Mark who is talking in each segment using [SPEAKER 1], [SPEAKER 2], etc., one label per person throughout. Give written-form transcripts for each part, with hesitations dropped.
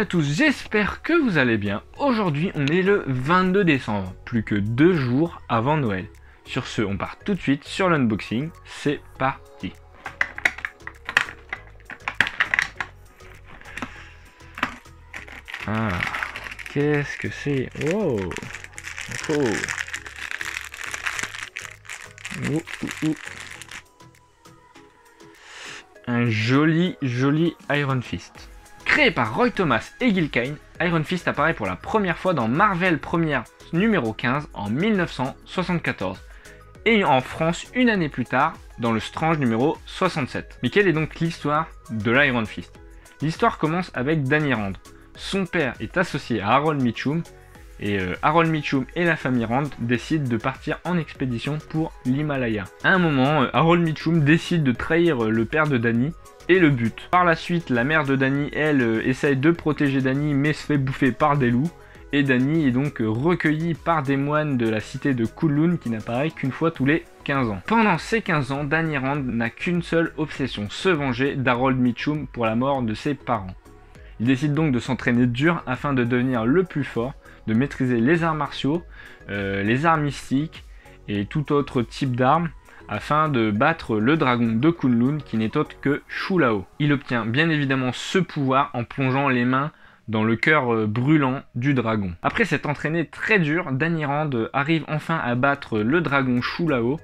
[SPEAKER 1] Salut à tous, j'espère que vous allez bien. Aujourd'hui, on est le 22 décembre, plus que 2 jours avant Noël. Sur ce, on part tout de suite sur l'unboxing. C'est parti. Ah, qu'est-ce que c'est? Oh, oh. Un joli Iron Fist. Créé par Roy Thomas et Gil Kane, Iron Fist apparaît pour la première fois dans Marvel Première numéro 15 en 1974 et en France une année plus tard dans le Strange numéro 67. Mais quelle est donc l'histoire de l'Iron Fist? L'histoire commence avec Danny Rand. Son père est associé à Harold Mitchum et Harold Mitchum et la famille Rand décident de partir en expédition pour l'Himalaya. À un moment, Harold Mitchum décide de trahir le père de Danny et le but. Par la suite, la mère de Danny, elle, essaye de protéger Danny mais se fait bouffer par des loups. Et Danny est donc recueilli par des moines de la cité de Kunlun qui n'apparaît qu'une fois tous les 15 ans. Pendant ces 15 ans, Danny Rand n'a qu'une seule obsession, se venger d'Harold Mitchum pour la mort de ses parents. Il décide donc de s'entraîner dur afin de devenir le plus fort, de maîtriser les arts martiaux, les arts mystiques et tout autre type d'armes afin de battre le dragon de Kunlun qui n'est autre que Shulao. Il obtient bien évidemment ce pouvoir en plongeant les mains dans le cœur brûlant du dragon. Après s'être entraîné très dur, Danny Rand arrive enfin à battre le dragon Shulao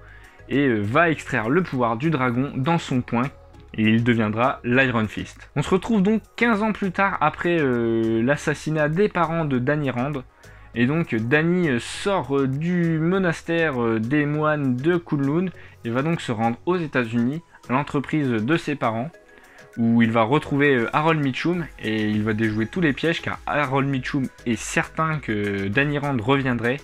[SPEAKER 1] et va extraire le pouvoir du dragon dans son poing et il deviendra l'Iron Fist. On se retrouve donc 15 ans plus tard après l'assassinat des parents de Danny Rand. Et donc Danny sort du monastère des moines de Kunlun et va donc se rendre aux États-Unis à l'entreprise de ses parents où il va retrouver Harold Mitchum et il va déjouer tous les pièges car Harold Mitchum est certain que Danny Rand reviendrait.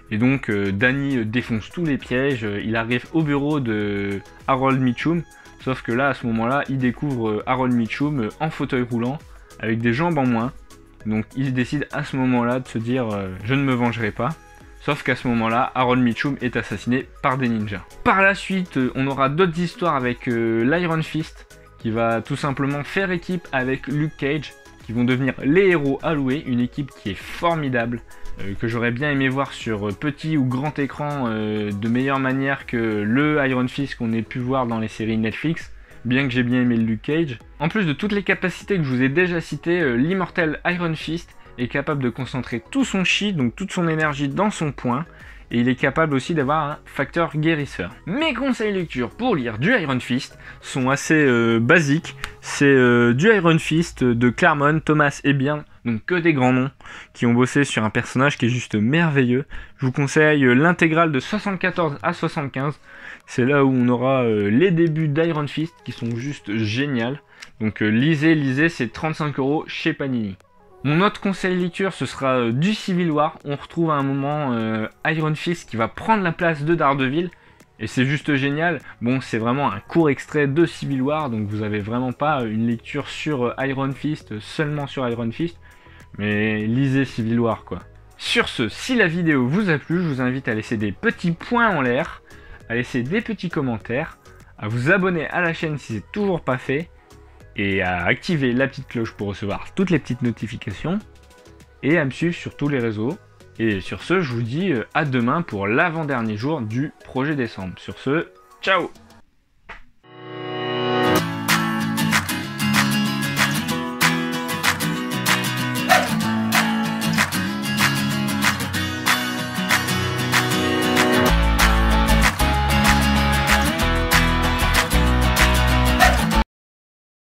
[SPEAKER 1] Et donc Danny défonce tous les pièges, il arrive au bureau de Harold Mitchum, sauf que là à ce moment-là il découvre Harold Mitchum en fauteuil roulant avec des jambes en moins. Donc il décide à ce moment-là de se dire je ne me vengerai pas. Sauf qu'à ce moment-là, Harold Mitchum est assassiné par des ninjas. Par la suite, on aura d'autres histoires avec l'Iron Fist qui va tout simplement faire équipe avec Luke Cage, qui vont devenir les héros alloués, une équipe qui est formidable, que j'aurais bien aimé voir sur petit ou grand écran de meilleure manière que le Iron Fist qu'on ait pu voir dans les séries Netflix. Bien que j'ai bien aimé le Luke Cage. En plus de toutes les capacités que je vous ai déjà citées, l'immortel Iron Fist est capable de concentrer tout son chi, donc toute son énergie dans son poing, et il est capable aussi d'avoir un facteur guérisseur. Mes conseils lecture pour lire du Iron Fist sont assez basiques. C'est du Iron Fist de Claremont, Thomas et Byrne, donc que des grands noms qui ont bossé sur un personnage qui est juste merveilleux. Je vous conseille l'intégrale de 74 à 75. C'est là où on aura les débuts d'Iron Fist qui sont juste géniales. Donc lisez, c'est 35 € chez Panini. Mon autre conseil lecture, ce sera du Civil War. On retrouve à un moment Iron Fist qui va prendre la place de Daredevil. Et c'est juste génial. Bon, c'est vraiment un court extrait de Civil War, donc vous avez vraiment pas une lecture sur Iron Fist, seulement sur Iron Fist. Mais lisez Civil War, quoi. Sur ce, si la vidéo vous a plu, je vous invite à laisser des petits points en l'air, à laisser des petits commentaires, à vous abonner à la chaîne si c'est toujours pas fait, et à activer la petite cloche pour recevoir toutes les petites notifications, et à me suivre sur tous les réseaux. Et sur ce, je vous dis à demain pour l'avant-dernier jour du projet décembre. Sur ce, ciao!